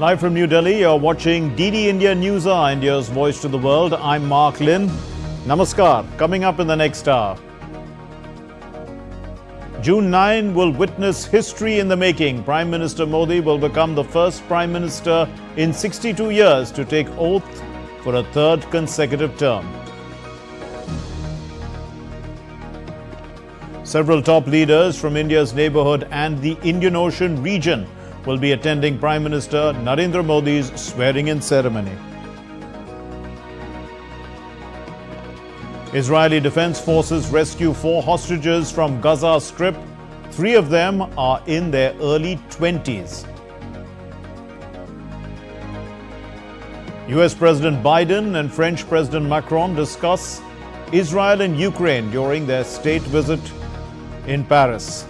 Live from New Delhi, you're watching DD India NewsHour, India's voice to the world. I'm Mark Lin. Namaskar. Coming up in the next hour. June 9 will witness history in the making. Prime Minister Modi will become the first Prime Minister in 62 years to take oath for a third consecutive term. Several top leaders from India's neighborhood and the Indian Ocean region will be attending Prime Minister Narendra Modi's swearing-in ceremony. Israeli Defense Forces rescue 4 hostages from Gaza Strip. 3 of them are in their early 20s. US President Biden and French President Macron discuss Israel and Ukraine during their state visit in Paris.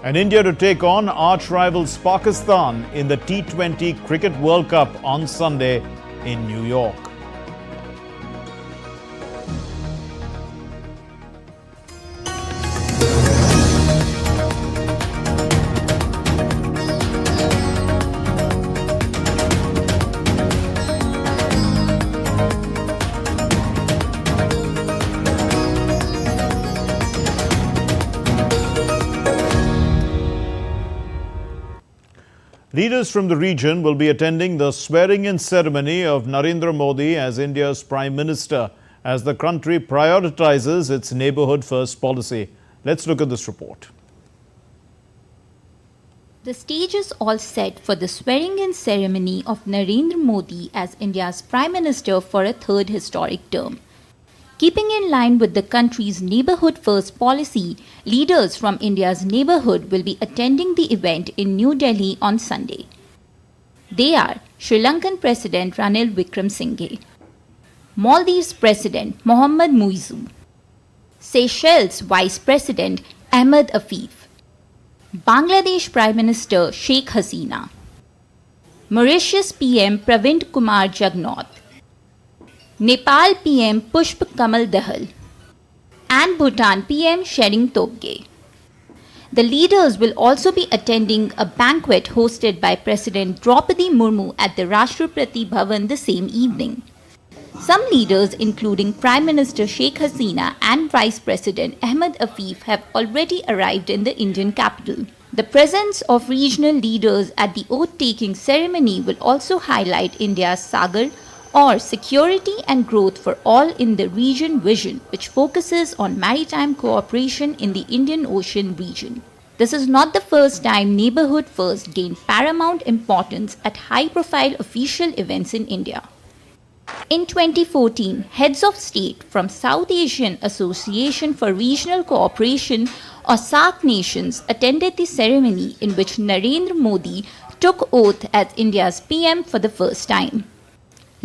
And India to take on arch-rivals Pakistan in the T20 Cricket World Cup on Sunday in New York. Leaders from the region will be attending the swearing-in ceremony of Narendra Modi as India's Prime Minister as the country prioritizes its neighborhood-first policy. Let's look at this report. The stage is all set for the swearing-in ceremony of Narendra Modi as India's Prime Minister for a third historic term. Keeping in line with the country's neighborhood-first policy, leaders from India's neighborhood will be attending the event in New Delhi on Sunday. They are Sri Lankan President Ranil Wickremesinghe, Maldives President Mohammad Muizzu, Seychelles Vice President Ahmed Afif, Bangladesh Prime Minister Sheikh Hasina, Mauritius PM Pravind Kumar Jagnauth, Nepal PM Pushp Kamal Dahal, and Bhutan PM Shering Tobge. The leaders will also be attending a banquet hosted by President Draupadi Murmu at the Rashtrapati Bhavan the same evening. Some leaders, including Prime Minister Sheikh Hasina and Vice President Ahmed Afif, have already arrived in the Indian capital. The presence of regional leaders at the oath-taking ceremony will also highlight India's Sagar, or security and growth for all in the region vision, which focuses on maritime cooperation in the Indian Ocean region. This is not the first time neighborhood first gained paramount importance at high-profile official events in India. In 2014, heads of state from South Asian Association for Regional Cooperation or SAARC nations attended the ceremony in which Narendra Modi took oath as India's PM for the first time.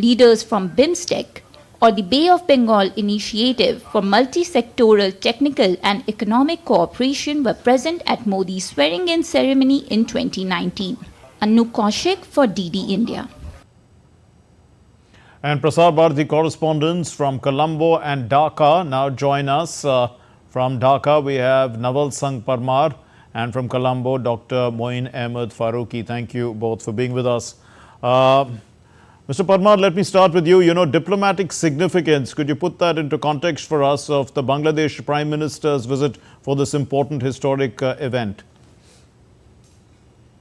Leaders from BIMSTEC, or the Bay of Bengal Initiative for Multi-Sectoral Technical and Economic Cooperation, were present at Modi's swearing-in ceremony in 2019. Anu Kaushik for DD India. And Prasar Bharati correspondents from Colombo and Dhaka now join us. From Dhaka, we have Naval Sangh Parmar, and from Colombo, Dr. Moin Ahmed Faruqi. Thank you both for being with us. Mr. Parmar, let me start with you. Diplomatic significance, could you put that into context for us of the Bangladesh Prime Minister's visit for this important historic event?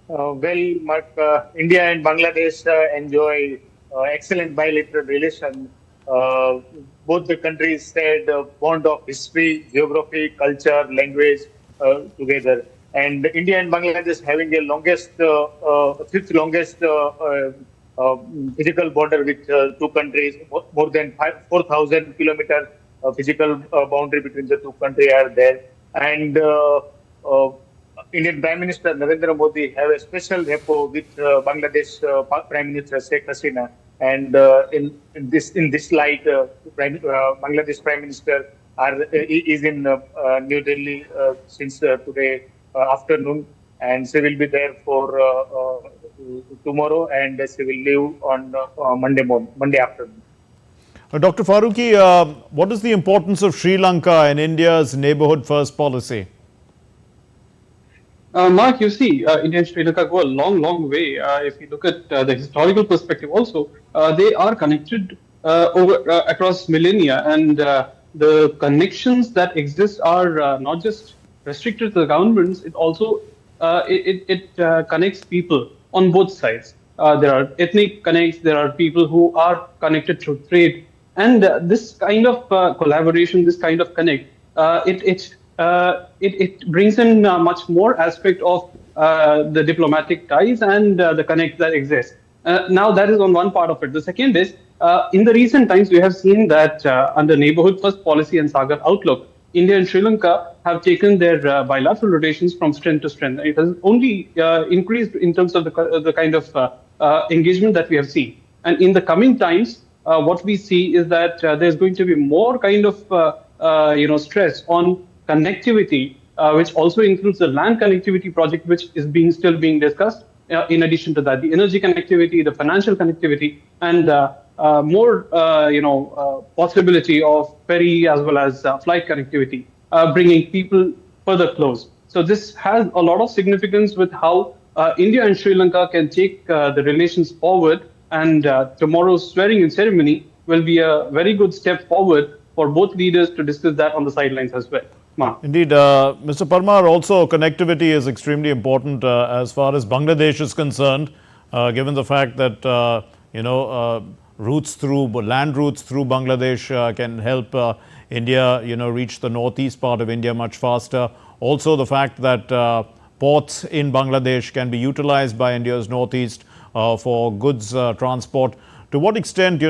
Well, Mark, India and Bangladesh enjoy excellent bilateral relations. Both the countries shared a bond of history, geography, culture, language together. And India and Bangladesh having the longest, fifth longest physical border with 2 countries, more than 4,000 kilometers physical boundary between the 2 countries are there. And Indian Prime Minister Narendra Modi have a special rapport with Bangladesh Prime Minister Sheikh Hasina. And in this light, Bangladesh Prime Minister is in New Delhi since today afternoon, and she will be there for tomorrow, and she will leave on Monday afternoon. Dr. Faruqi, what is the importance of Sri Lanka in India's neighborhood first policy? Mark, you see, India and Sri Lanka go a long, long way. If you look at the historical perspective, also, they are connected over across millennia, and the connections that exist are not just restricted to the governments. It also it connects people on both sides. There are ethnic connects. There are people who are connected through trade, and this kind of collaboration, this kind of connect, it brings in much more aspect of the diplomatic ties and the connect that exists. Now that is on one part of it. The second is in the recent times we have seen that under neighborhood first policy and Sagar outlook, India and Sri Lanka have taken their bilateral relations from strength to strength. It has only increased in terms of the kind of engagement that we have seen. And in the coming times, what we see is that there's going to be more kind of stress on connectivity, which also includes the land connectivity project, which is still being discussed. In addition to that, the energy connectivity, the financial connectivity, and more possibility of ferry as well as flight connectivity, bringing people further close. So this has a lot of significance with how India and Sri Lanka can take the relations forward, and tomorrow's swearing-in ceremony will be a very good step forward for both leaders to discuss that on the sidelines as well. Indeed, Mr. Parmar, also connectivity is extremely important as far as Bangladesh is concerned, given the fact that land routes through Bangladesh can help India, reach the northeast part of India much faster. Also, the fact that ports in Bangladesh can be utilized by India's northeast for goods transport. To what extent,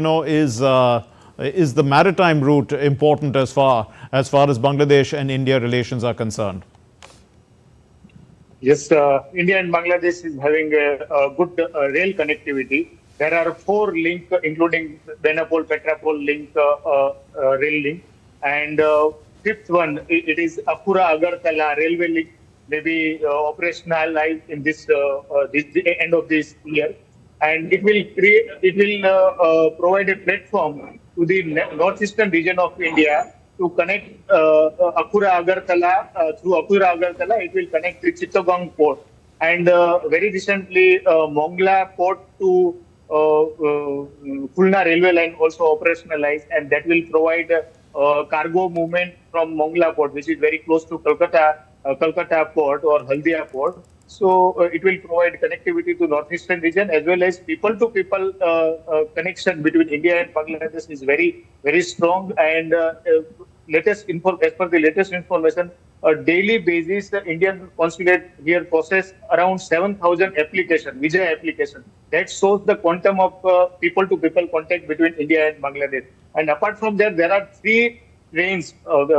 is the maritime route important as far as Bangladesh and India relations are concerned? Yes, India and Bangladesh is having a good rail connectivity. There are 4 links, including Benapole, Petrapole link, rail link, and 5th one, it is Akura-Agartala railway link, maybe operational in this end of this year, and it will provide a platform to the northeastern region of India to connect Akura-Agartala. Through Akura-Agartala, it will connect the Chittagong port. And very recently, Mongla port to Khulna railway line also operationalized, and that will provide cargo movement from Mongla port, which is very close to Kolkata port or Haldia port. So it will provide connectivity to northeastern region, as well as people-to-people connection between India and Bangladesh is very, very strong. And as per the latest information, a daily basis, the Indian consulate here process around 7,000 visa application. That shows the quantum of people-to-people contact between India and Bangladesh. And apart from that, there are 3 trains,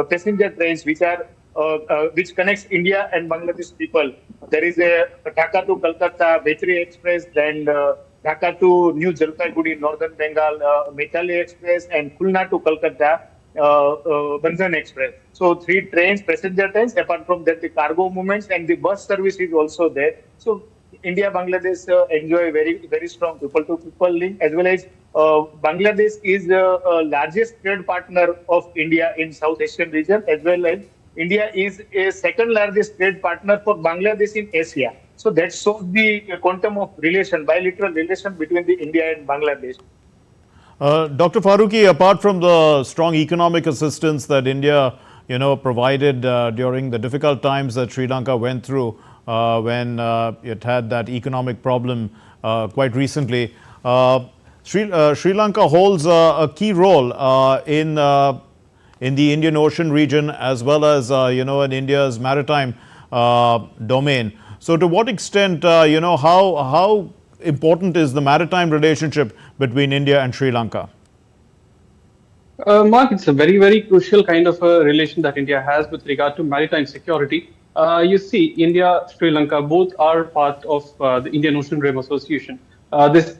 passenger trains, which connects India and Bangladesh people. There is a Dhaka to Kolkata Baitri Express, then Dhaka to New Jalpaiguri, Northern Bengal, Maithili Express, and Khulna to Kolkata Bandhan Express. So 3 trains, passenger trains. Apart from that, the cargo movements and the bus service is also there. So India, Bangladesh enjoy very, very strong people-to-people link, as well as Bangladesh is the largest trade partner of India in South Asian region, as well as India is a second largest trade partner for Bangladesh in Asia. So that shows the quantum of bilateral relation between the India and Bangladesh. Dr. Farooqi, apart from the strong economic assistance that India, provided during the difficult times that Sri Lanka went through when it had that economic problem quite recently, Sri Lanka holds a key role in the Indian Ocean region, as well as in India's maritime domain. So, to what extent, how important is the maritime relationship between India and Sri Lanka? Mark, it's a very, very crucial kind of a relation that India has with regard to maritime security. You see, India, Sri Lanka, both are part of the Indian Ocean Rim Association.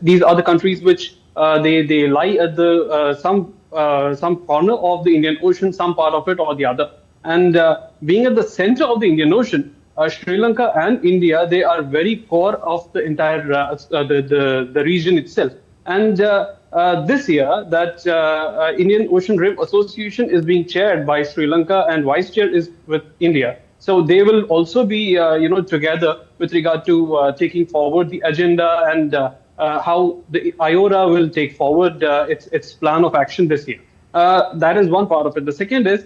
These are the countries which they lie at the some corner of the Indian Ocean, some part of it or the other. And being at the center of the Indian Ocean, Sri Lanka and India, they are very core of the entire the region itself. And this year, that Indian Ocean Rim Association is being chaired by Sri Lanka, and vice chair is with India. So they will also be, together with regard to taking forward the agenda and how the IORA will take forward its plan of action this year. That is one part of it. The second is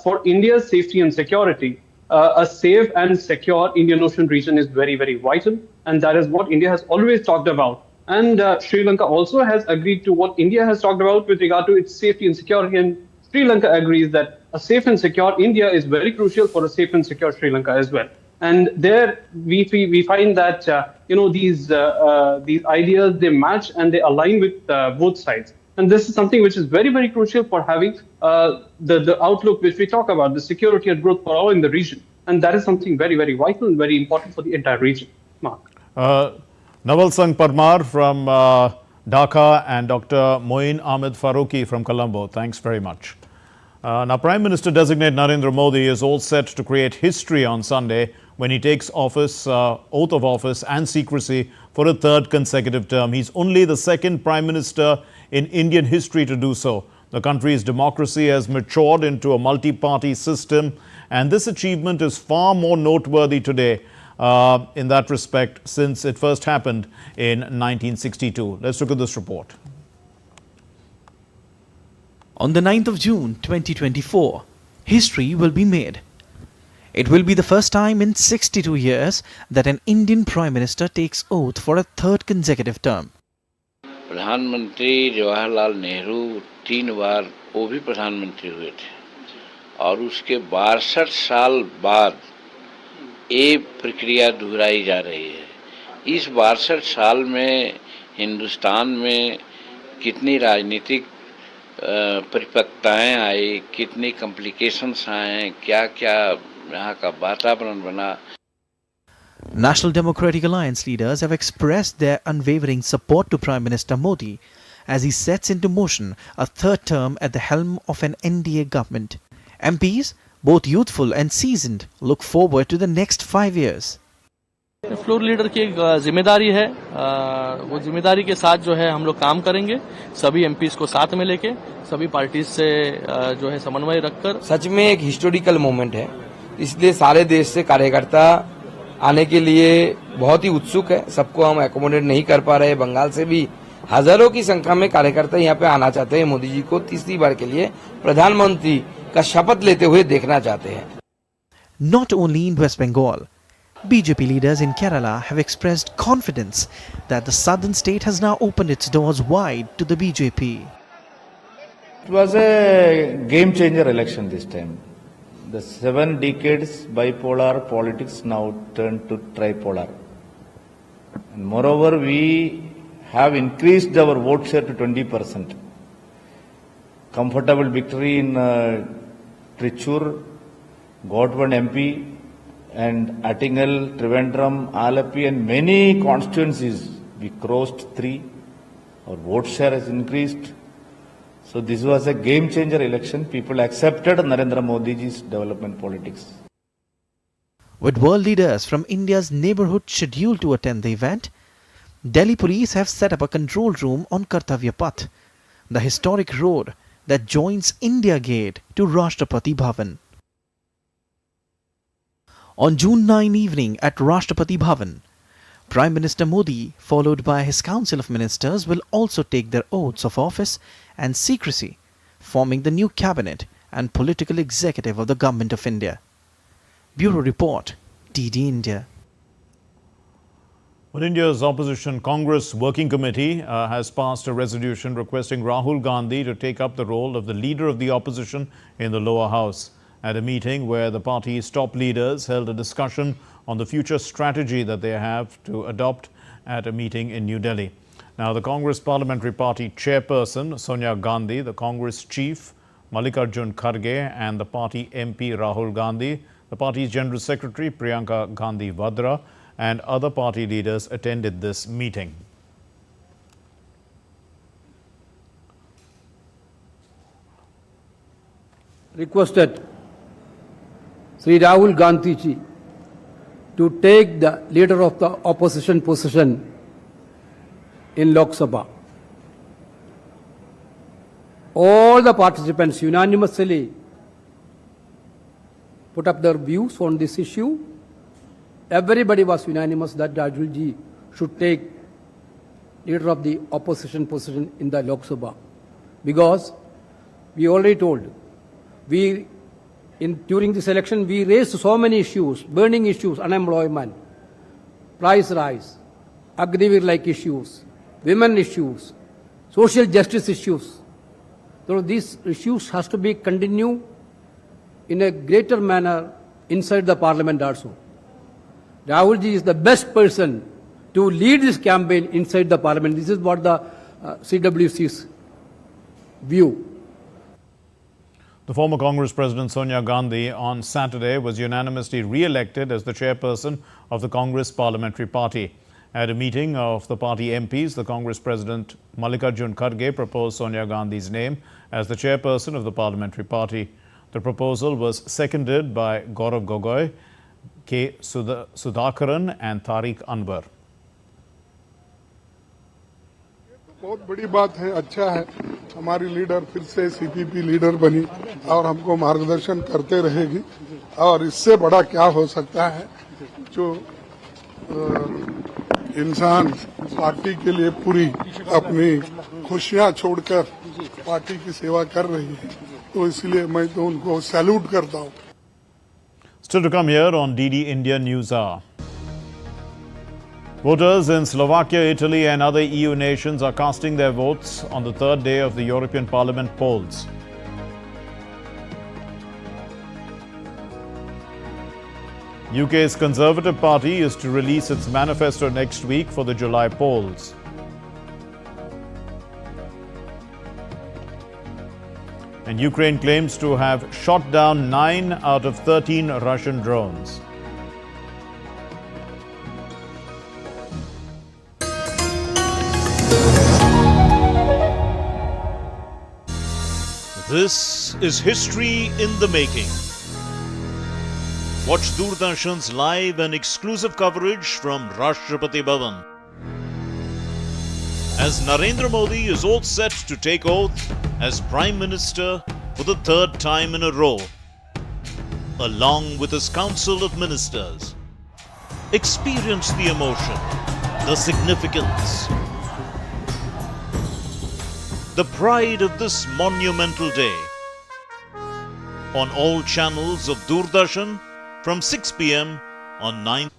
for India's safety and security. A safe and secure Indian Ocean region is very, very vital, and that is what India has always talked about. And Sri Lanka also has agreed to what India has talked about with regard to its safety and security. And Sri Lanka agrees that a safe and secure India is very crucial for a safe and secure Sri Lanka as well. And there we find that these ideas, they match and they align with both sides. And this is something which is very, very crucial for having the outlook which we talk about, the security and growth for all in the region. And that is something very, very vital and very important for the entire region. Mark. Naval Sangh Parmar from Dhaka and Dr. Moin Ahmed Faruqi from Colombo. Thanks very much. Now, Prime Minister-designate Narendra Modi is all set to create history on Sunday when he takes office, oath of office and secrecy for a third consecutive term. He's only the second Prime Minister in Indian history to do so. The country's democracy has matured into a multi-party system, and this achievement is far more noteworthy today in that respect since it first happened in 1962. Let's look at this report. On the 9th of June 2024, history will be made. It will be the first time in 62 years that an Indian Prime Minister takes oath for a third consecutive term. प्रधानमंत्री जवाहरलाल नेहरू 3 बार वो भी प्रधानमंत्री हुए थे और उसके 62 साल बाद ये प्रक्रिया दोहराई जा रही है। इस 62 साल में हिंदुस्तान में कितनी राजनीतिक परिपक्वताएं आई, कितनी कॉम्प्लिकेशंस आए, क्या-क्या यहाँ का वातावरण बना। National Democratic Alliance leaders have expressed their unwavering support to Prime Minister Modi as he sets into motion a third term at the helm of an NDA government. MPs, both youthful and seasoned, look forward to the next 5 years. Floor leader की एक जिम्मेदारी है, वो जिम्मेदारी के साथ जो है हम लोग काम करेंगे, सभी एमपीज को साथ में लेके, सभी पार्टीज से जो है समन्वय रखकर। सच में एक हिस्टोरिकल मोमेंट है, इसलिए सारे देश से कार्यकर्ता आने के लिए बहुत ही उत्सुक है। सबको हम एकोमोडेट नहीं कर पा रहे। बंगाल से भी हजारों की संख्या में कार्यकर्ता यहाँ पे आना चाहते हैं। मोदी जी को तीसरी बार के लिए प्रधानमंत्री का शपथ लेते हुए देखना चाहते हैं। Not only in West Bengal, BJP leaders in Kerala have expressed confidence that the southern state has now opened its doors wide to the BJP. It was a game changer election this time. The 7 decades bipolar politics now turned to tripolar. And moreover, we have increased our vote share to 20%. Comfortable victory in Trichur, got one MP, and Attingal, Trivandrum, Alapi and many constituencies, we crossed 3. Our vote share has increased. So this was a game changer election. People accepted Narendra Modi's development politics. With world leaders from India's neighborhood scheduled to attend the event, Delhi police have set up a control room on Kartavya Path, the historic road that joins India Gate to Rashtrapati Bhavan. On June 9 evening at Rashtrapati Bhavan, Prime Minister Modi, followed by his Council of Ministers, will also take their oaths of office and secrecy, forming the new cabinet and political executive of the Government of India. Bureau Report, DD India. Well, India's Opposition Congress Working Committee has passed a resolution requesting Rahul Gandhi to take up the role of the leader of the opposition in the lower house. At a meeting where the party's top leaders held a discussion on the future strategy that they have to adopt at a meeting in New Delhi. Now, the Congress Parliamentary Party chairperson Sonia Gandhi, the Congress chief Mallikarjun Kharge and the party MP Rahul Gandhi, the party's General Secretary Priyanka Gandhi Vadra and other party leaders attended this meeting. Requested Sri Rahul Gandhi ji to take the leader of the opposition position in Lok Sabha. All the participants unanimously put up their views on this issue. Everybody was unanimous that Rahul ji should take leader of the opposition position in the Lok Sabha, because we already told, during this election we raised so many issues, burning issues, unemployment, price rise, Agniveer-like issues, women issues, social justice issues. So these issues has to be continued in a greater manner inside the parliament also. Rahul ji is the best person to lead this campaign inside the parliament. This is what the CWC's view. The former Congress President Sonia Gandhi on Saturday was unanimously re-elected as the chairperson of the Congress Parliamentary Party. At a meeting of the party MPs, the Congress President Mallikarjun Kharge proposed Sonia Gandhi's name as the chairperson of the Parliamentary Party. The proposal was seconded by Gaurav Gogoi, K. Sudhakaran and Tariq Anwar. बहुत बड़ी बात है, अच्छा है, हमारी leader फिर से CPP leader बनी और हमको मार्गदर्शन करते रहेगी, और इससे बड़ा क्या हो सकता है जो इंसान पार्टी के लिए पूरी अपनी खुशियां छोड़कर पार्टी की सेवा कर रही है, तो इसलिए मैं तो उनको सैल्यूट करता हूं. Still to come here on DD India NewsHour. Voters in Slovakia, Italy and other EU nations are casting their votes on the third day of the European Parliament polls. UK's Conservative Party is to release its manifesto next week for the July polls. And Ukraine claims to have shot down 9 out of 13 Russian drones. This is history in the making. Watch Doordarshan's live and exclusive coverage from Rashtrapati Bhavan as Narendra Modi is all set to take oath as Prime Minister for the third time in a row, along with his Council of Ministers. Experience the emotion, the significance, the pride of this monumental day on all channels of Doordarshan from 6 p.m. on 9.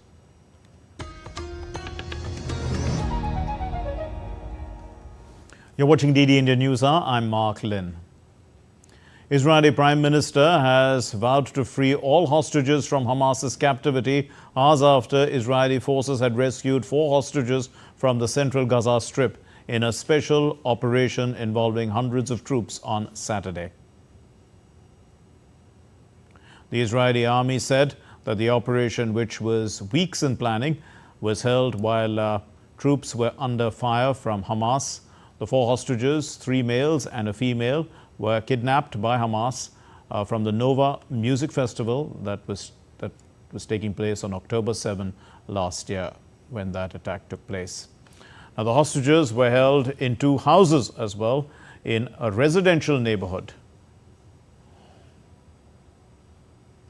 You're watching DD India NewsHour. I'm Mark Lynn. Israeli Prime Minister has vowed to free all hostages from Hamas's captivity hours after Israeli forces had rescued 4 hostages from the central Gaza Strip in a special operation involving hundreds of troops on Saturday. The Israeli army said that the operation, which was weeks in planning, was held while troops were under fire from Hamas. The 4 hostages, 3 males and a female, were kidnapped by Hamas from the Nova Music Festival that was taking place on October 7 last year when that attack took place. Now, the hostages were held in 2 houses as well in a residential neighborhood.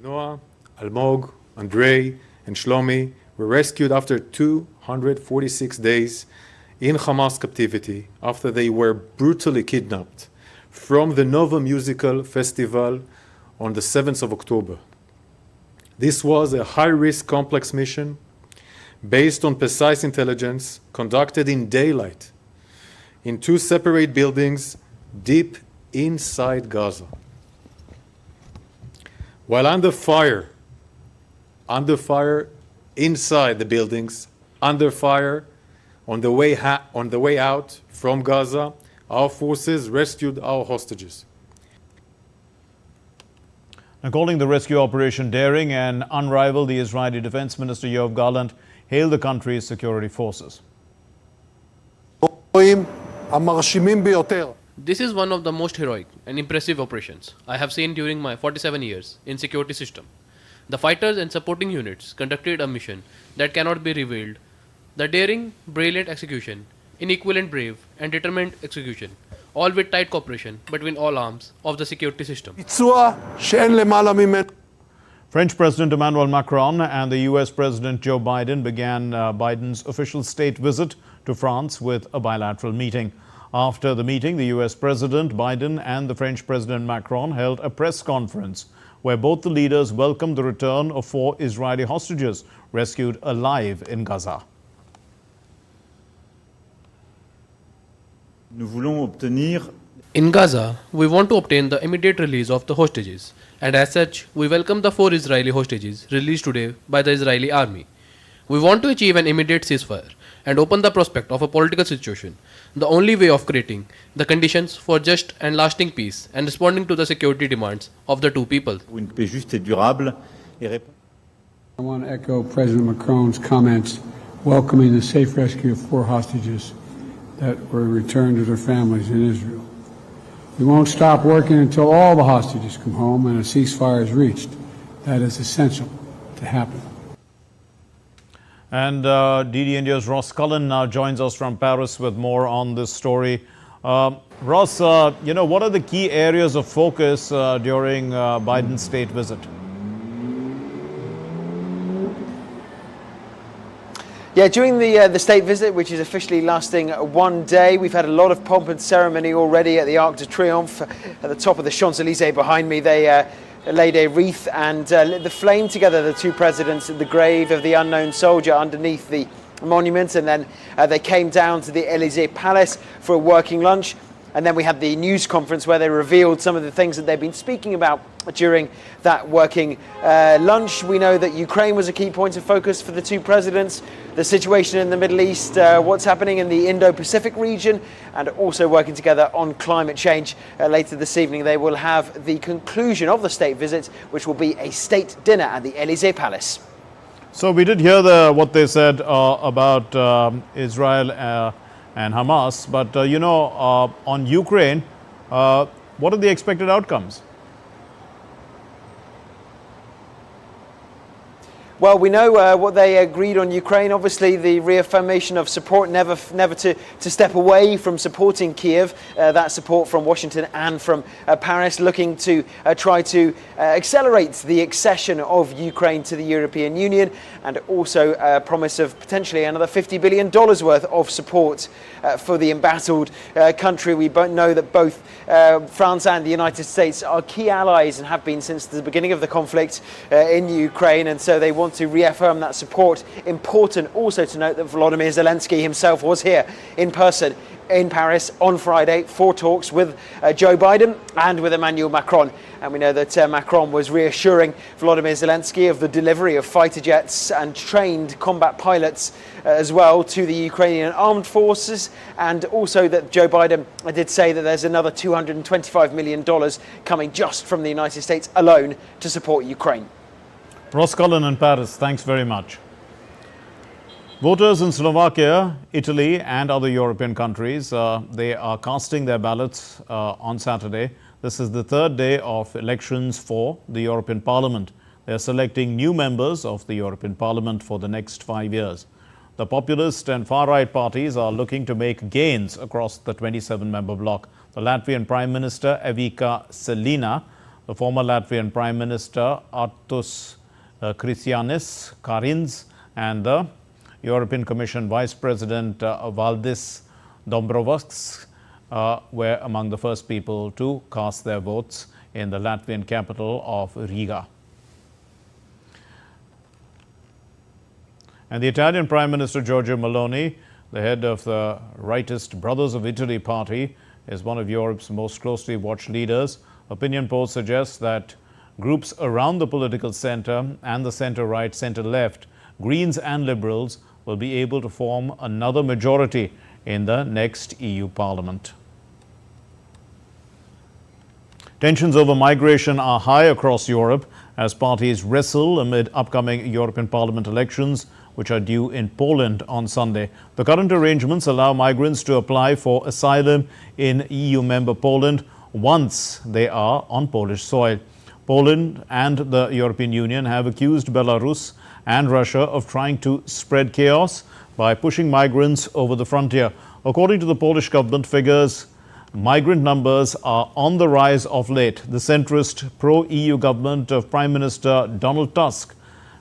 Noah, Almog, Andrei, and Shlomi were rescued after 246 days in Hamas captivity after they were brutally kidnapped from the Nova Musical Festival on the 7th of October. This was a high-risk complex mission based on precise intelligence conducted in daylight in 2 separate buildings deep inside Gaza. While under fire inside the buildings, under fire on the way out from Gaza, our forces rescued our hostages. Now, calling the rescue operation daring and unrivaled, the Israeli Defense Minister Yoav Gallant hailed the country's security forces. This is one of the most heroic and impressive operations I have seen during my 47 years in security system. The fighters and supporting units conducted a mission that cannot be revealed. The daring, brilliant execution, inequivalent brave and determined execution, all with tight cooperation between all arms of the security system. French President Emmanuel Macron and the US President Joe Biden began Biden's official state visit to France with a bilateral meeting. After the meeting, the US President Biden and the French President Macron held a press conference where both the leaders welcomed the return of 4 Israeli hostages rescued alive in Gaza. In Gaza, we want to obtain the immediate release of the hostages, and as such, we welcome the 4 Israeli hostages released today by the Israeli army. We want to achieve an immediate ceasefire and open the prospect of a political situation, the only way of creating the conditions for just and lasting peace and responding to the security demands of the two people. I want to echo President Macron's comments welcoming the safe rescue of 4 hostages that were returned to their families in Israel. We won't stop working until all the hostages come home and a ceasefire is reached. That is essential to happen. And DD India's Ross Cullen now joins us from Paris with more on this story. Ross, what are the key areas of focus during Biden's state visit? Yeah, during the state visit, which is officially lasting 1 day, we've had a lot of pomp and ceremony already at the Arc de Triomphe at the top of the Champs-Élysées behind me. They laid a wreath and lit the flame together, the two presidents, at the grave of the unknown soldier underneath the monument, and then they came down to the Élysée Palace for a working lunch. And then we had the news conference where they revealed some of the things that they've been speaking about during that working lunch. We know that Ukraine was a key point of focus for the two presidents, the situation in the Middle East, what's happening in the Indo-Pacific region, and also working together on climate change. Later this evening, they will have the conclusion of the state visit, which will be a state dinner at the Élysée Palace. So we did hear what they said about Israel and Hamas, but on Ukraine, what are the expected outcomes? Well, we know what they agreed on Ukraine. Obviously, the reaffirmation of support, never to step away from supporting Kiev. That support from Washington and from Paris, looking to try to accelerate the accession of Ukraine to the European Union, and also a promise of potentially another $50 billion worth of support for the embattled country. We both know that both France and the United States are key allies and have been since the beginning of the conflict in Ukraine, and so they want to reaffirm that support. Important also to note that Volodymyr Zelensky himself was here in person in Paris on Friday for talks with Joe Biden and with Emmanuel Macron. And we know that Macron was reassuring Volodymyr Zelensky of the delivery of fighter jets and trained combat pilots as well to the Ukrainian armed forces, and also that Joe Biden did say that there's another $225 million coming just from the United States alone to support Ukraine. Ross Cullen in Paris, thanks very much. Voters in Slovakia, Italy and other European countries, they are casting their ballots on Saturday. This is the 3rd day of elections for the European Parliament. They are selecting new members of the European Parliament for the next 5 years. The populist and far-right parties are looking to make gains across the 27-member bloc. The Latvian Prime Minister Evika Selina, the former Latvian Prime Minister Artus Kristianis Karins, and the European Commission Vice President Valdis Dombrovskis were among the first people to cast their votes in the Latvian capital of Riga. And the Italian Prime Minister Giorgia Meloni, the head of the rightist Brothers of Italy party, is one of Europe's most closely watched leaders. Opinion polls suggest that groups around the political centre and the centre-right, centre-left, Greens and Liberals will be able to form another majority in the next EU Parliament. Tensions over migration are high across Europe as parties wrestle amid upcoming European Parliament elections, which are due in Poland on Sunday. The current arrangements allow migrants to apply for asylum in EU member Poland once they are on Polish soil. Poland and the European Union have accused Belarus and Russia of trying to spread chaos by pushing migrants over the frontier. According to the Polish government figures, Migrant numbers are on the rise of late. The centrist pro-EU government of Prime Minister Donald Tusk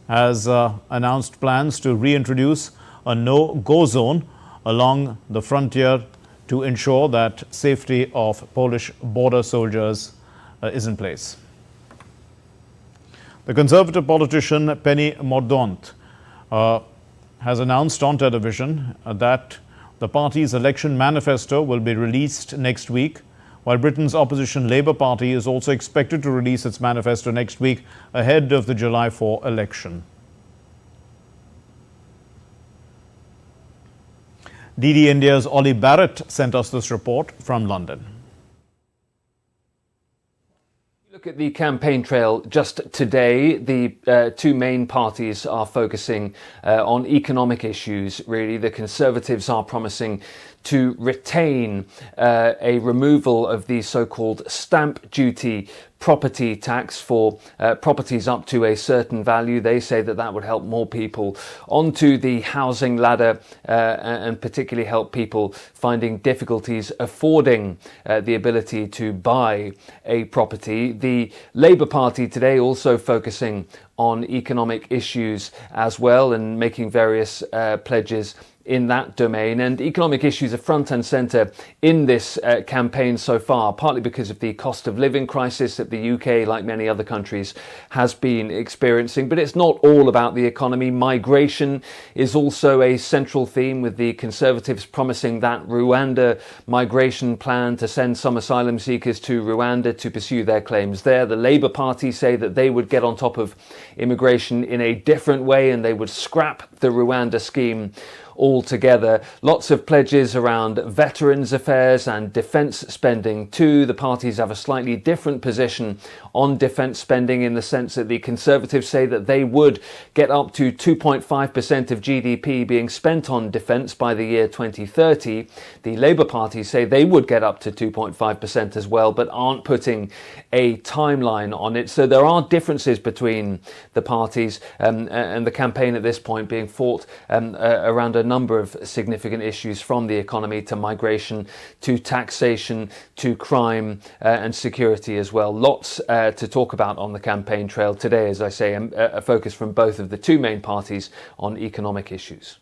has announced plans to reintroduce a no-go zone along the frontier to ensure that safety of Polish border soldiers is in place. The Conservative politician Penny Mordaunt has announced on television that the party's election manifesto will be released next week, while Britain's opposition Labour Party is also expected to release its manifesto next week ahead of the July 4 election. DD India's Ollie Barrett sent us this report from London. Look at the campaign trail just today. The two main parties are focusing on economic issues, really. The Conservatives are promising to retain a removal of the so-called stamp duty property tax for properties up to a certain value. They say that that would help more people onto the housing ladder and particularly help people finding difficulties affording the ability to buy a property. The Labour Party today also focusing on economic issues as well and making various pledges in that domain, and economic issues are front and centre in this campaign so far, partly because of the cost of living crisis that the UK, like many other countries, has been experiencing. But it's not all about the economy. Migration is also a central theme, with the Conservatives promising that Rwanda migration plan to send some asylum seekers to Rwanda to pursue their claims there. The Labour Party say that they would get on top of immigration in a different way and they would scrap the Rwanda scheme altogether. Lots of pledges around veterans affairs and defence spending too. The parties have a slightly different position on defence spending, in the sense that the Conservatives say that they would get up to 2.5% of GDP being spent on defence by the year 2030. The Labour Party say they would get up to 2.5% as well, but aren't putting a timeline on it. So there are differences between the parties, and the campaign at this point being fought around a number of significant issues, from the economy to migration to taxation to crime and security as well. Lots to talk about on the campaign trail today, as I say, a focus from both of the two main parties on economic issues.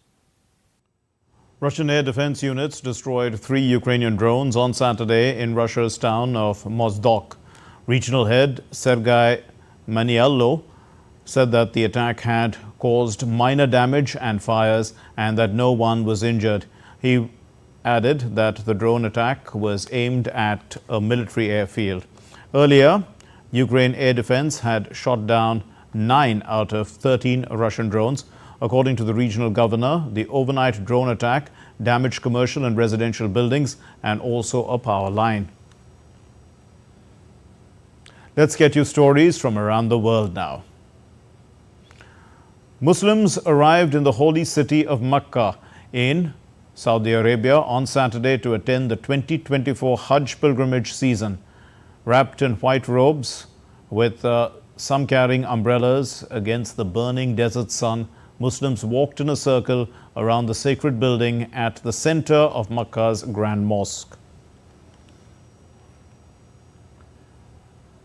Russian air defense units destroyed 3 Ukrainian drones on Saturday in Russia's town of Mozdok. Regional head Sergei Maniello said that the attack had caused minor damage and fires and that no one was injured. He added that the drone attack was aimed at a military airfield. Earlier, Ukraine Air Defense had shot down 9 out of 13 Russian drones. According to the regional governor, the overnight drone attack damaged commercial and residential buildings and also a power line. Let's get you stories from around the world now. Muslims arrived in the holy city of Mecca in Saudi Arabia on Saturday to attend the 2024 Hajj pilgrimage season. Wrapped in white robes, with some carrying umbrellas against the burning desert sun, Muslims walked in a circle around the sacred building at the center of Mecca's Grand Mosque.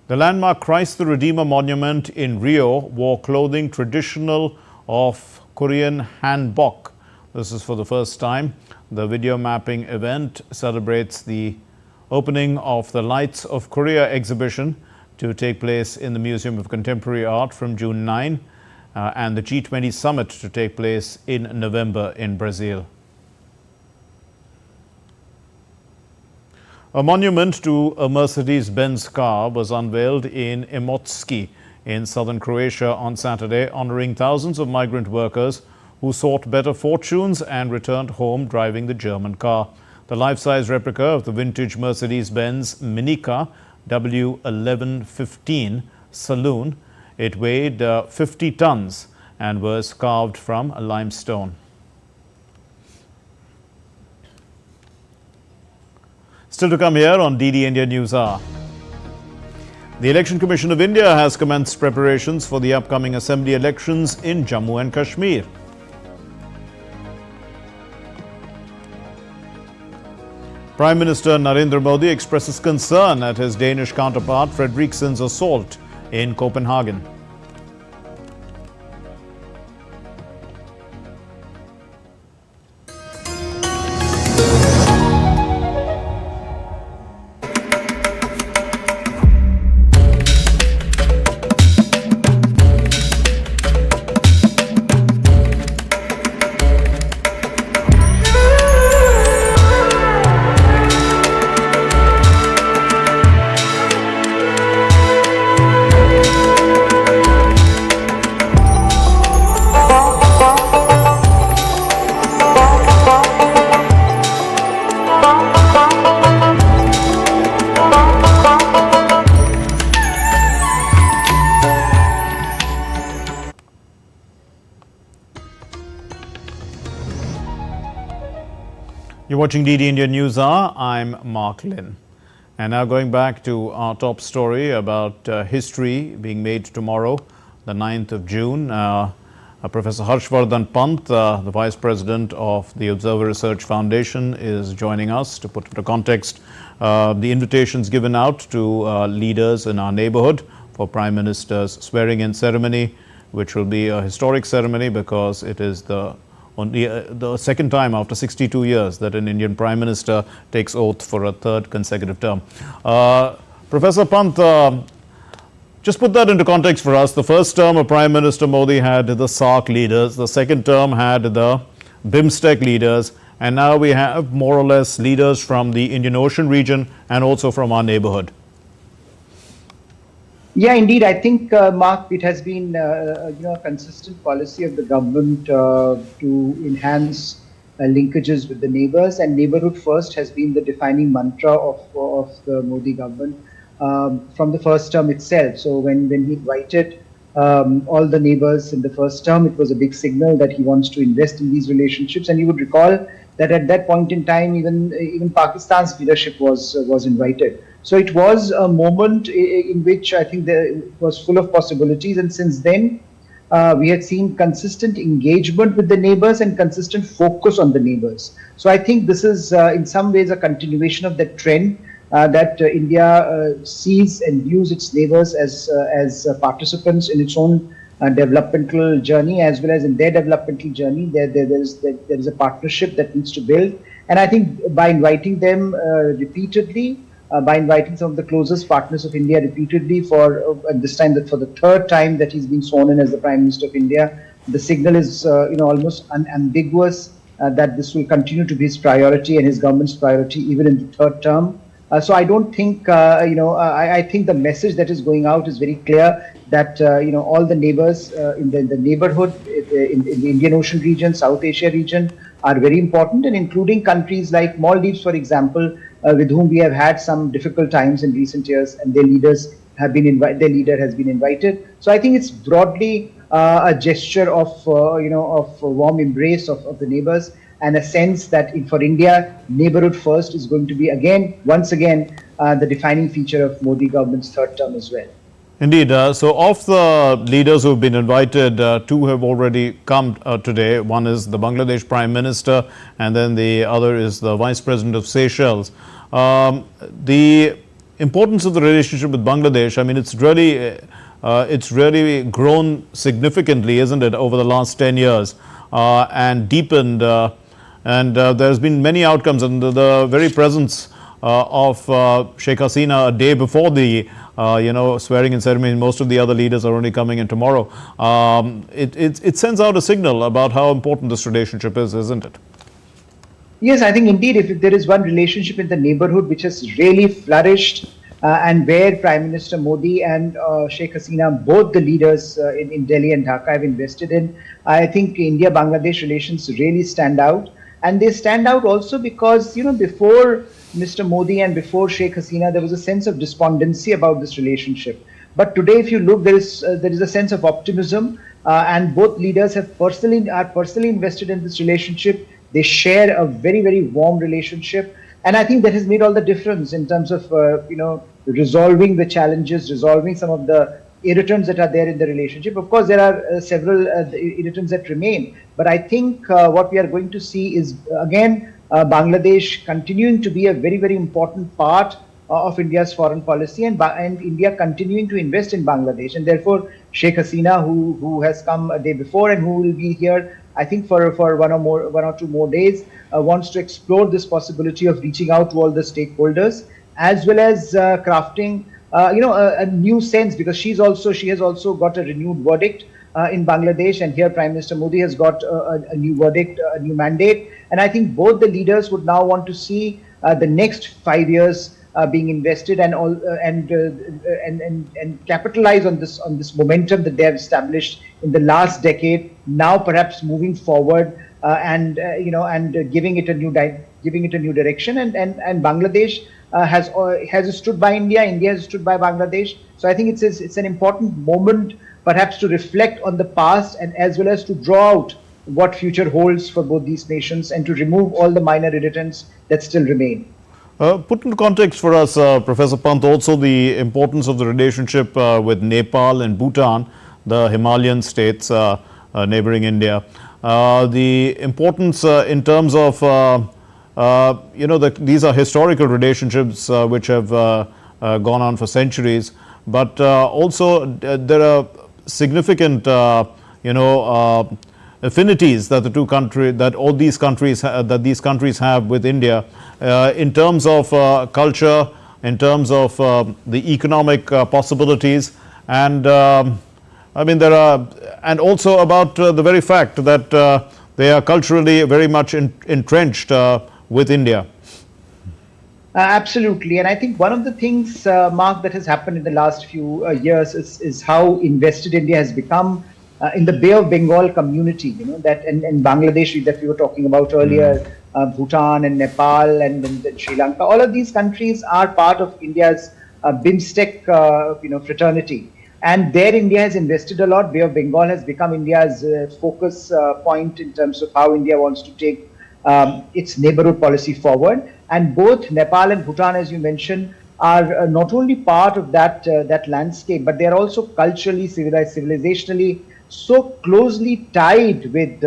The landmark Christ the Redeemer monument in Rio wore clothing traditional of Korean hanbok. This is for the first time. The video mapping event celebrates the opening of the Lights of Korea exhibition to take place in the Museum of Contemporary Art from June 9 and the G20 summit to take place in November in Brazil. A monument to a Mercedes-Benz car was unveiled in Imotski in southern Croatia on Saturday, honoring thousands of migrant workers who sought better fortunes and returned home driving the German car. The life-size replica of the vintage Mercedes-Benz Minica W1115 saloon, it weighed 50 tons and was carved from limestone. Still to come here on DD India NewsHour. The Election Commission of India has commenced preparations for the upcoming assembly elections in Jammu and Kashmir. Prime Minister Narendra Modi expresses concern at his Danish counterpart Frederiksen's assault in Copenhagen. You're watching DD India News Hour. I'm Mark Lynn. And now going back to our top story about history being made tomorrow, the 9th of June. Professor Harshvardhan Pant, the Vice President of the Observer Research Foundation, is joining us to put into context the invitations given out to leaders in our neighborhood for Prime Minister's swearing-in ceremony, which will be a historic ceremony because it is the second time after 62 years that an Indian Prime Minister takes oath for a third consecutive term. Professor Pant, just put that into context for us. The first term of Prime Minister Modi had the SAARC leaders, the second term had the BIMSTEC leaders, and now we have more or less leaders from the Indian Ocean region and also from our neighborhood. Yeah, indeed. I think, Mark, it has been a consistent policy of the government to enhance linkages with the neighbors, and neighborhood first has been the defining mantra of the Modi government from the first term itself. So when he invited all the neighbors in the first term, it was a big signal that he wants to invest in these relationships. And you would recall that at that point in time, even Pakistan's leadership was invited. So it was a moment in which I think it was full of possibilities, and since then we had seen consistent engagement with the neighbors and consistent focus on the neighbors. So I think this is in some ways a continuation of that trend that India sees and views its neighbors as participants in its own developmental journey as well as in their developmental journey. There is a partnership that needs to build, and I think by inviting them repeatedly, by inviting some of the closest partners of India repeatedly for this time, that for the third time that he's been sworn in as the Prime Minister of India, the signal is almost unambiguous that this will continue to be his priority and his government's priority even in the third term. So I don't think I think the message that is going out is very clear that all the neighbors in the neighborhood in the Indian Ocean region, South Asia region are very important, and including countries like Maldives, for example, with whom we have had some difficult times in recent years, and their leaders have been their leader has been invited. So I think it's broadly a gesture of of warm embrace of the neighbors, and a sense that for India, neighborhood first is going to be once again the defining feature of Modi government's third term as well. Indeed. So of the leaders who have been invited, two have already come today. One is the Bangladesh Prime Minister, and then the other is the Vice President of Seychelles. The importance of the relationship with Bangladesh, I mean, it's really grown significantly, isn't it, over the last 10 years and deepened. And there's been many outcomes, and the very presence of Sheikh Hasina a day before the swearing-in ceremony. Most of the other leaders are only coming in tomorrow. It sends out a signal about how important this relationship is, isn't it? Yes, I think indeed, if there is one relationship in the neighborhood which has really flourished and where Prime Minister Modi and Sheikh Hasina, both the leaders in Delhi and Dhaka, have invested in, I think India-Bangladesh relations really stand out. And they stand out also because, before Mr. Modi and before Sheikh Hasina, there was a sense of despondency about this relationship. But today, if you look, there is a sense of optimism, and both leaders are personally invested in this relationship. They share a very, very warm relationship, and I think that has made all the difference in terms of resolving the challenges, resolving some of the irritants that are there in the relationship. Of course, there are several irritants that remain, but I think what we are going to see is again Bangladesh continuing to be a very, very important part of India's foreign policy, and India continuing to invest in Bangladesh. And therefore, Sheikh Hasina, who has come a day before and who will be here, I think for one or two more days, wants to explore this possibility of reaching out to all the stakeholders, as well as crafting a new sense, because she has also got a renewed verdict in Bangladesh, and here Prime Minister Modi has got a new verdict, a new mandate, and I think both the leaders would now want to see the next 5 years being invested and capitalize on this momentum that they have established in the last decade. Now perhaps moving forward and giving it a new direction, and Bangladesh has stood by India. India has stood by Bangladesh. So I think it's an important moment, perhaps, to reflect on the past and as well as to draw out what future holds for both these nations and to remove all the minor irritants that still remain. Put into context for us, Professor Pant, also the importance of the relationship with Nepal and Bhutan, the Himalayan states neighboring India. The importance in terms of, these are historical relationships which have gone on for centuries, but also there are significant, affinities that these countries have with India in terms of culture, in terms of the economic possibilities, and and also about the very fact that they are culturally very much entrenched with India. Absolutely, and I think one of the things, Mark, that has happened in the last few years is how invested India has become in the Bay of Bengal community, that in Bangladesh that we were talking about earlier, Bhutan and Nepal and Sri Lanka. All of these countries are part of India's BIMSTEC, fraternity, and there India has invested a lot. Bay of Bengal has become India's focus point in terms of how India wants to take its neighborhood policy forward. And both Nepal and Bhutan, as you mentioned, are not only part of that landscape, but they are also culturally, civilizationally so closely tied with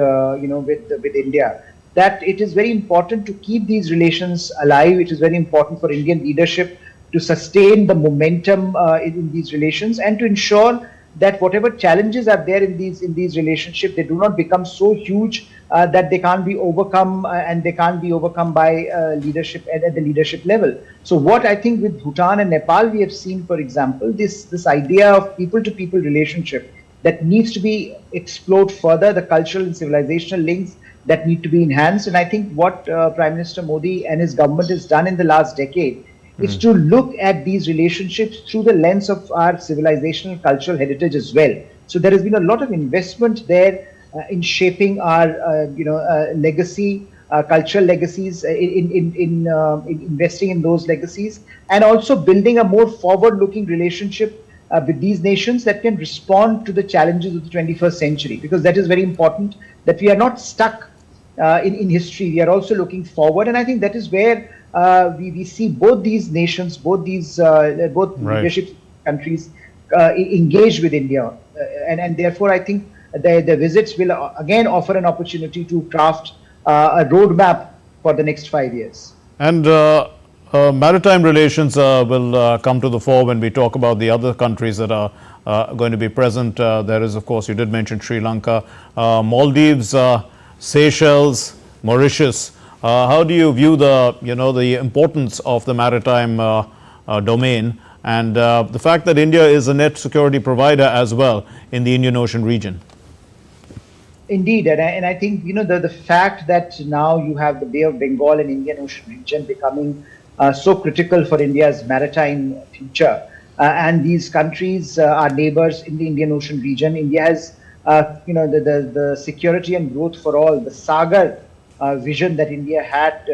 India that it is very important to keep these relations alive. It is very important for Indian leadership to sustain the momentum in these relations and to ensure that whatever challenges are there in these relationships, they do not become so huge that they can't be overcome and they can't be overcome by leadership at the leadership level. So what I think with Bhutan and Nepal we have seen, for example, this idea of people-to-people relationship that needs to be explored further, the cultural and civilizational links that need to be enhanced. And I think what Prime Minister Modi and his government has done in the last decade is to look at these relationships through the lens of our civilizational cultural heritage as well. So there has been a lot of investment there in shaping our legacy, cultural legacies, in investing in those legacies, and also building a more forward-looking relationship with these nations that can respond to the challenges of the 21st century, because that is very important, that we are not stuck in history. We are also looking forward, and I think that is where we see both these nations, both leadership countries engage with India, and therefore I think the visits will again offer an opportunity to craft a roadmap for the next 5 years. And maritime relations will come to the fore when we talk about the other countries that are going to be present. There is, of course, you did mention Sri Lanka, Maldives, Seychelles, Mauritius. How do you view the importance of the maritime domain and the fact that India is a net security provider as well in the Indian Ocean region? Indeed, and I think the fact that now you have the Bay of Bengal and Indian Ocean region becoming so critical for India's maritime future, and these countries are neighbors in the Indian Ocean region. India has the security and growth for all, the Sagar vision that India had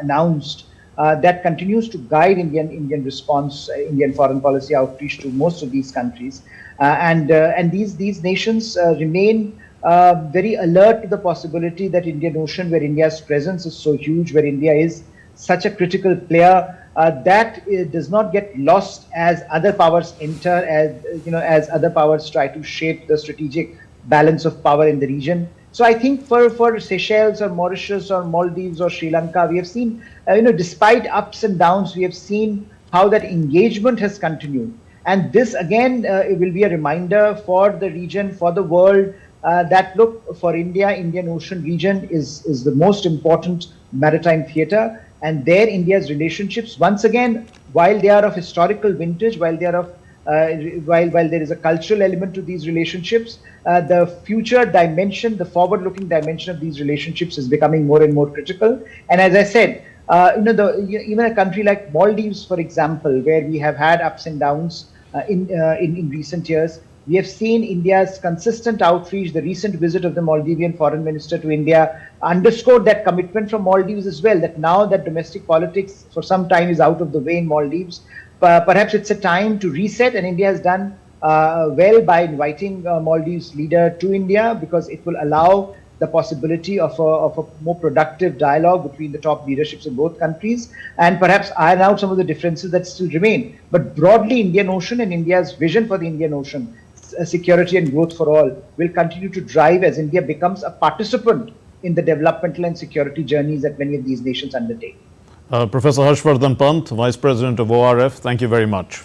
announced, that continues to guide Indian response, Indian foreign policy outreach to most of these countries, and these nations remain very alert to the possibility that Indian Ocean, where India's presence is so huge, where India is such a critical player, that does not get lost as other powers enter, as other powers try to shape the strategic balance of power in the region. So I think for Seychelles or Mauritius or Maldives or Sri Lanka, we have seen, despite ups and downs, we have seen how that engagement has continued. And this again it will be a reminder for the region, for the world, that look, for India, Indian Ocean region is the most important maritime theatre, and there India's relationships, once again, while they are of historical vintage, while they are of while there is a cultural element to these relationships, the future dimension, the forward-looking dimension of these relationships is becoming more and more critical. And as I said, even a country like Maldives, for example, where we have had ups and downs in recent years, we have seen India's consistent outreach. The recent visit of the Maldivian foreign minister to India underscored that commitment from Maldives as well, that now that domestic politics for some time is out of the way in Maldives, perhaps it's a time to reset, and India has done well by inviting Maldives leader to India, because it will allow the possibility of a more productive dialogue between the top leaderships of both countries, and perhaps iron out some of the differences that still remain. But broadly, Indian Ocean and India's vision for the Indian Ocean, security and growth for all, will continue to drive as India becomes a participant in the developmental and security journeys that many of these nations undertake. Professor Harshvardhan Pant, Vice President of ORF, thank you very much.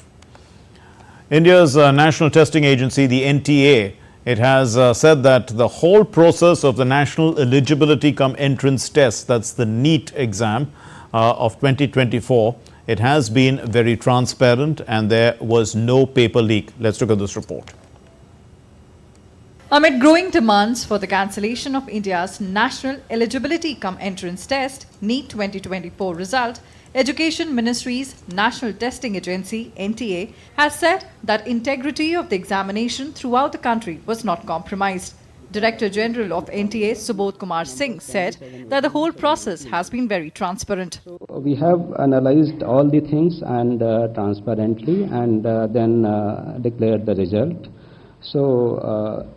India's national testing agency, the NTA, it has said that the whole process of the National Eligibility Cum Entrance Test, that's the NEET exam of 2024, it has been very transparent and there was no paper leak. Let's look at this report. Amid growing demands for the cancellation of India's National Eligibility Cum Entrance Test, NEET 2024 result, Education Ministry's National Testing Agency, NTA, has said that integrity of the examination throughout the country was not compromised. Director General of NTA, Subodh Kumar Singh, said that the whole process has been very transparent. We have analyzed all the things and transparently, and then declared the result. So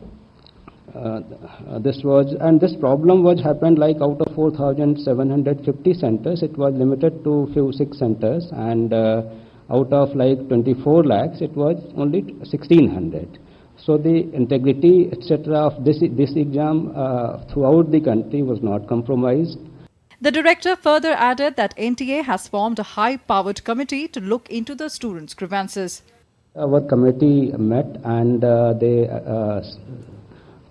this problem was happened like out of 4,750 centers, it was limited to few 6 centers, and out of like 24 lakhs, it was only 1,600. So the integrity, etc., of this exam throughout the country was not compromised. The director further added that NTA has formed a high-powered committee to look into the students' grievances. Our committee met and they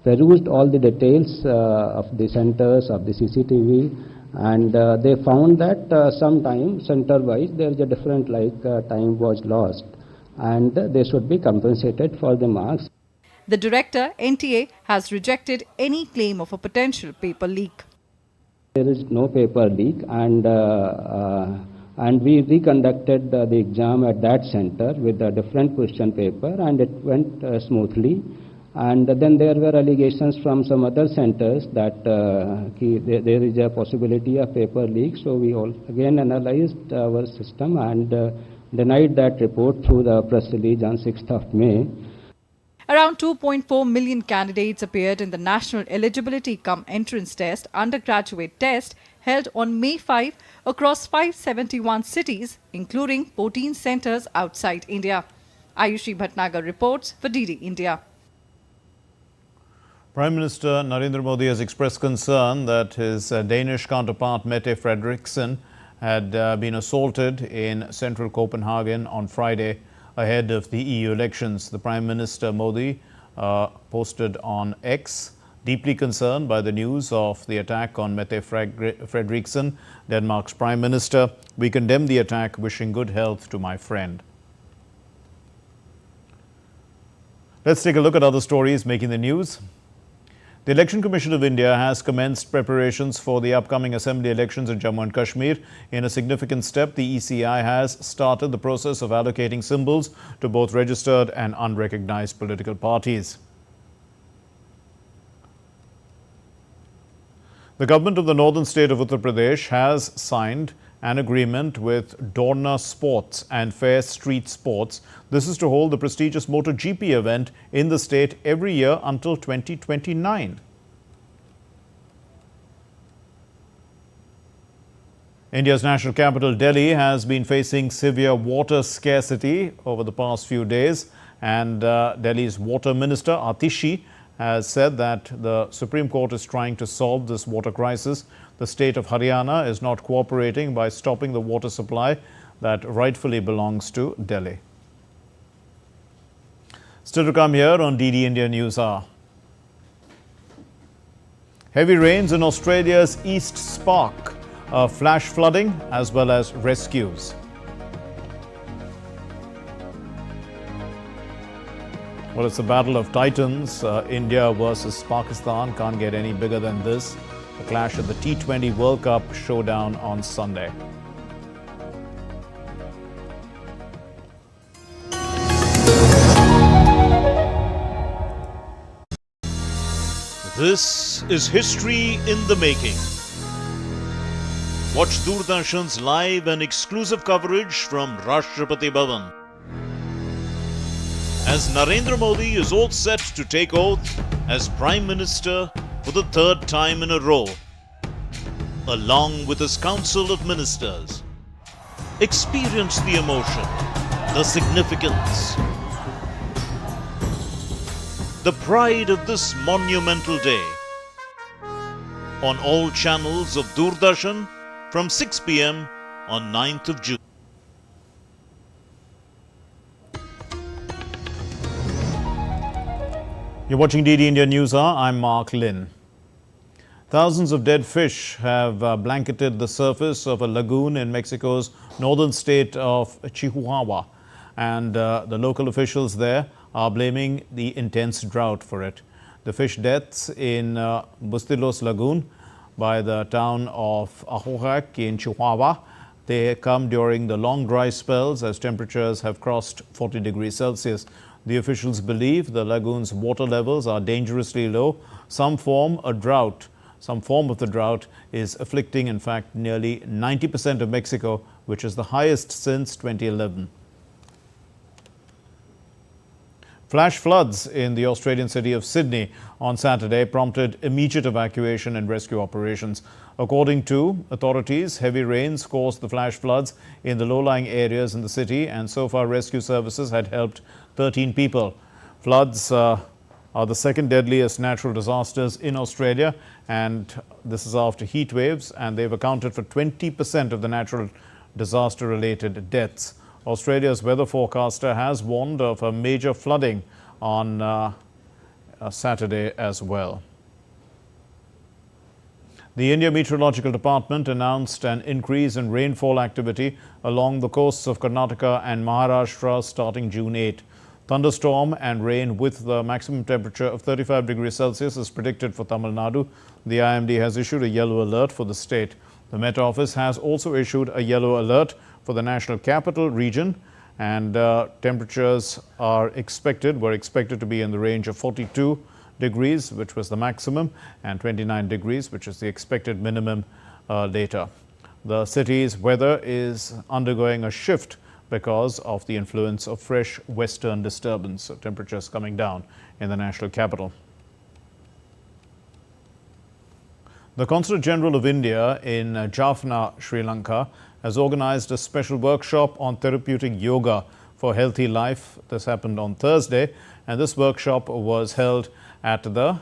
perused all the details of the centers, of the CCTV, and they found that sometimes center-wise there is a different time was lost, and they should be compensated for the marks. The director, NTA, has rejected any claim of a potential paper leak. There is no paper leak, and we reconducted the exam at that center with a different question paper, and it went smoothly. And then there were allegations from some other centers that there is a possibility of paper leak. So we all again analyzed our system and denied that report through the press release on 6th of May. Around 2.4 million candidates appeared in the National Eligibility Cum Entrance Test undergraduate test held on May 5 across 571 cities, including 14 centers outside India. Ayushi Bhatnagar reports for DD India. Prime Minister Narendra Modi has expressed concern that his Danish counterpart Mette Frederiksen had been assaulted in central Copenhagen on Friday ahead of the EU elections. The Prime Minister Modi posted on X, deeply concerned by the news of the attack on Mette Frederiksen, Denmark's Prime Minister. We condemn the attack, wishing good health to my friend. Let's take a look at other stories making the news. The Election Commission of India has commenced preparations for the upcoming assembly elections in Jammu and Kashmir. In a significant step, the ECI has started the process of allocating symbols to both registered and unrecognized political parties. The government of the northern state of Uttar Pradesh has signed an agreement with Doordarshan Sports and Fair Street Sports. This is to hold the prestigious MotoGP event in the state every year until 2029. India's national capital, Delhi, has been facing severe water scarcity over the past few days, and Delhi's Water Minister Atishi has said that the Supreme Court is trying to solve this water crisis. The state of Haryana is not cooperating by stopping the water supply that rightfully belongs to Delhi. Still to come here on DD India News Hour. Heavy rains in Australia's east spark flash flooding as well as rescues. Well, it's a battle of titans. India versus Pakistan can't get any bigger than this. The clash at the T20 World Cup showdown on Sunday. This is history in the making. Watch Doordarshan's live and exclusive coverage from Rashtrapati Bhavan, as Narendra Modi is all set to take oath as Prime Minister for the third time in a row, along with his Council of Ministers. Experience the emotion, the significance, the pride of this monumental day on all channels of Doordarshan from 6 p.m. on 9th of June. You're watching DD India News Hour. I'm Mark Lynn. Thousands of dead fish have blanketed the surface of a lagoon in Mexico's northern state of Chihuahua, and the local officials there are blaming the intense drought for it. The fish deaths in Bustillos Lagoon by the town of Ajoac in Chihuahua, they come during the long dry spells as temperatures have crossed 40 degrees Celsius. The officials believe the lagoon's water levels are dangerously low. Some form of the drought is afflicting, in fact, nearly 90% of Mexico, which is the highest since 2011. Flash floods in the Australian city of Sydney on Saturday prompted immediate evacuation and rescue operations. According to authorities, heavy rains caused the flash floods in the low-lying areas in the city, and so far rescue services had helped 13 people. Floods are the second deadliest natural disasters in Australia, and this is after heat waves, and they've accounted for 20% of the natural disaster-related deaths. Australia's weather forecaster has warned of a major flooding on Saturday as well. The India Meteorological Department announced an increase in rainfall activity along the coasts of Karnataka and Maharashtra starting June 8. Thunderstorm and rain with the maximum temperature of 35 degrees Celsius is predicted for Tamil Nadu. The IMD has issued a yellow alert for the state. The Met Office has also issued a yellow alert for the National Capital Region, and temperatures were expected to be in the range of 42 degrees, which was the maximum, and 29 degrees, which is the expected minimum later. The city's weather is undergoing a shift because of the influence of fresh western disturbance, so temperatures coming down in the national capital. The Consulate General of India in Jaffna, Sri Lanka, has organized a special workshop on therapeutic yoga for healthy life. This happened on Thursday, and this workshop was held at the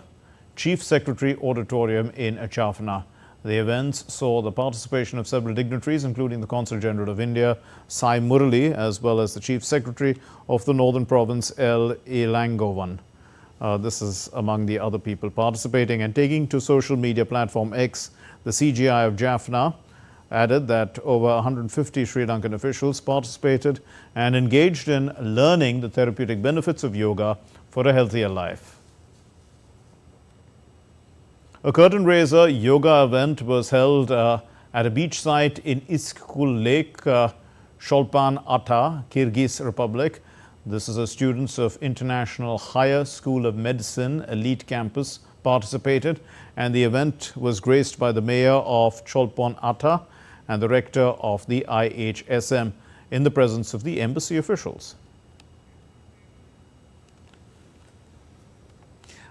Chief Secretary Auditorium in Jaffna. The events saw the participation of several dignitaries, including the Consul General of India, Sai Murali, as well as the Chief Secretary of the Northern Province, L. Ilangovan. This is among the other people participating. And taking to social media platform X, the CGI of Jaffna added that over 150 Sri Lankan officials participated and engaged in learning the therapeutic benefits of yoga for a healthier life. A curtain raiser yoga event was held at a beach site in Iskul Lake, Sholpan Ata, Kyrgyz Republic. This is a students of International Higher School of Medicine elite campus participated, and the event was graced by the mayor of Cholpon Ata and the rector of the IHSM in the presence of the embassy officials.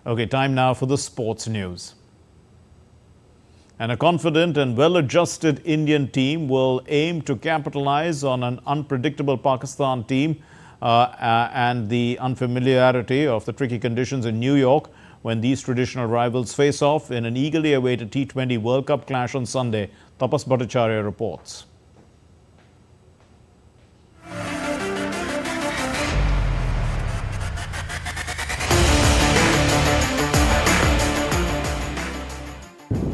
Okay, time now for the sports news. And a confident and well-adjusted Indian team will aim to capitalize on an unpredictable Pakistan team and the unfamiliarity of the tricky conditions in New York when these traditional rivals face off in an eagerly awaited T20 World Cup clash on Sunday. Tapas Bhattacharya reports.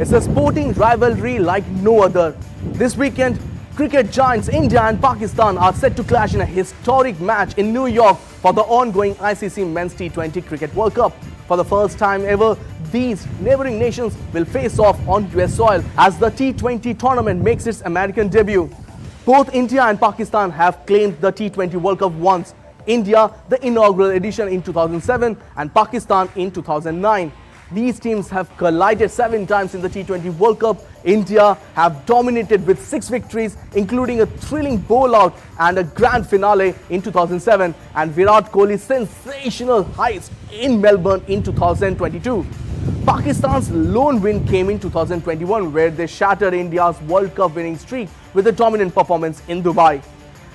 It's a sporting rivalry like no other. This weekend, cricket giants India and Pakistan are set to clash in a historic match in New York for the ongoing ICC Men's T20 Cricket World Cup. For the first time ever, these neighboring nations will face off on US soil as the T20 tournament makes its American debut. Both India and Pakistan have claimed the T20 World Cup once. India, the inaugural edition in 2007, and Pakistan in 2009. These teams have collided 7 times in the T20 World Cup. India have dominated with 6 victories, including a thrilling bowlout and a grand finale in 2007, and Virat Kohli's sensational heist in Melbourne in 2022. Pakistan's lone win came in 2021, where they shattered India's World Cup winning streak with a dominant performance in Dubai.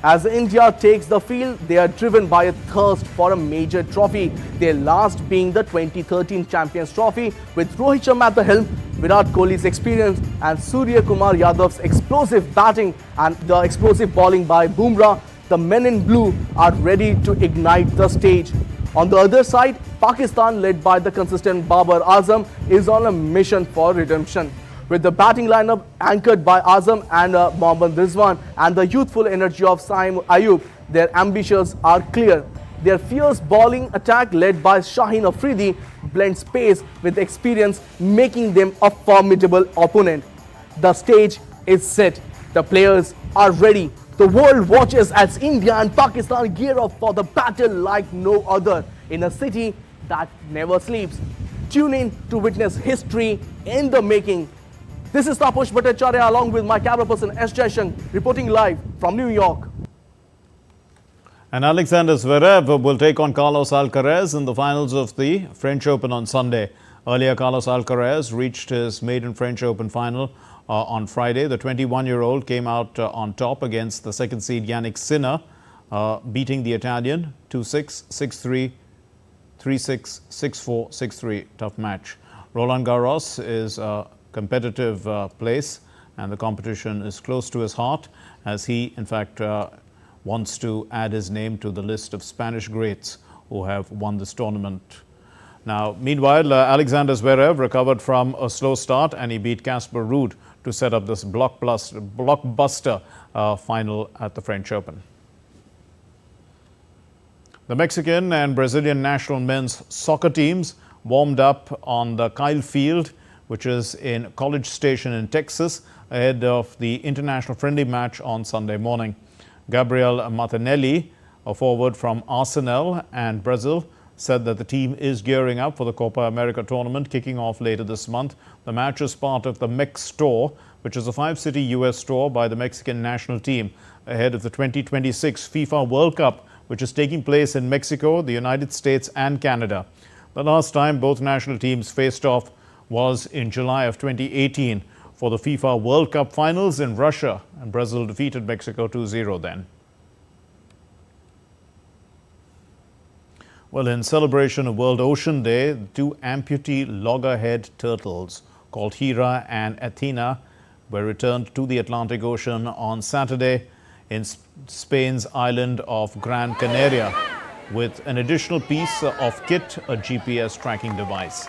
As India takes the field, they are driven by a thirst for a major trophy, their last being the 2013 Champions Trophy. With Rohit Sharma at the helm, Virat Kohli's experience and Surya Kumar Yadav's explosive batting and the explosive bowling by Bumrah, the men in blue are ready to ignite the stage. On the other side, Pakistan, led by the consistent Babar Azam, is on a mission for redemption. With the batting lineup anchored by Azam and Mohammad Rizwan and the youthful energy of Saim Ayub, their ambitions are clear. Their fierce bowling attack led by Shaheen Afridi blends pace with experience, making them a formidable opponent. The stage is set. The players are ready. The world watches as India and Pakistan gear up for the battle like no other in a city that never sleeps. Tune in to witness history in the making. This is Tapas Bhattacharya along with my camera person S. Jaishank reporting live from New York. And Alexander Zverev will take on Carlos Alcaraz in the finals of the French Open on Sunday. Earlier, Carlos Alcaraz reached his maiden French Open final on Friday. The 21-year-old came out on top against the second seed Yannick Sinner, beating the Italian 2-6, 6-3, 3-6, 6-4, 6-3. Tough match. Roland Garros is a competitive place, and the competition is close to his heart, as he, in fact, wants to add his name to the list of Spanish greats who have won this tournament. Now, meanwhile, Alexander Zverev recovered from a slow start, and he beat Casper Ruud to set up this blockbuster final at the French Open. The Mexican and Brazilian national men's soccer teams warmed up on the Kyle Field, which is in College Station in Texas, ahead of the international friendly match on Sunday morning. Gabriel Martinelli, a forward from Arsenal and Brazil, said that the team is gearing up for the Copa America tournament kicking off later this month. The match is part of the Mex Tour, which is a 5-city U.S. tour by the Mexican national team ahead of the 2026 FIFA World Cup, which is taking place in Mexico, the United States and Canada. The last time both national teams faced off was in July of 2018 for the FIFA World Cup finals in Russia, and Brazil defeated Mexico 2-0 then. Well, in celebration of World Ocean Day, 2 amputee loggerhead turtles called Hira and Athena were returned to the Atlantic Ocean on Saturday in Spain's island of Gran Canaria with an additional piece of kit, a GPS tracking device.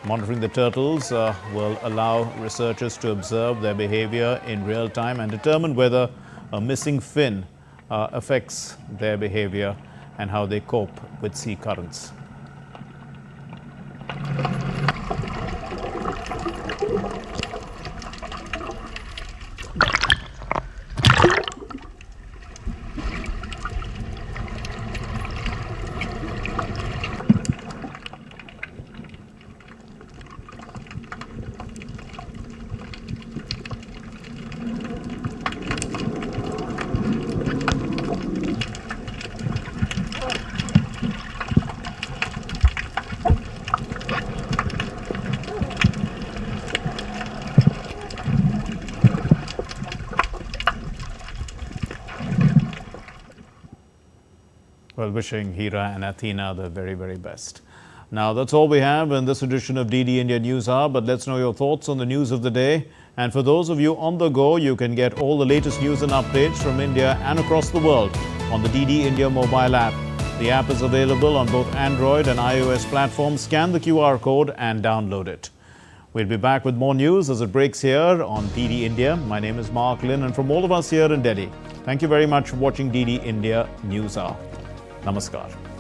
Monitoring the turtles will allow researchers to observe their behavior in real time and determine whether a missing fin affects their behavior and how they cope with sea currents. Well, wishing Hira and Athena the very, very best. Now, that's all we have in this edition of DD India News Hour, but let's know your thoughts on the news of the day. And for those of you on the go, you can get all the latest news and updates from India and across the world on the DD India mobile app. The app is available on both Android and iOS platforms. Scan the QR code and download it. We'll be back with more news as it breaks here on DD India. My name is Mark Lin, and from all of us here in Delhi, thank you very much for watching DD India News Hour. Namaskar.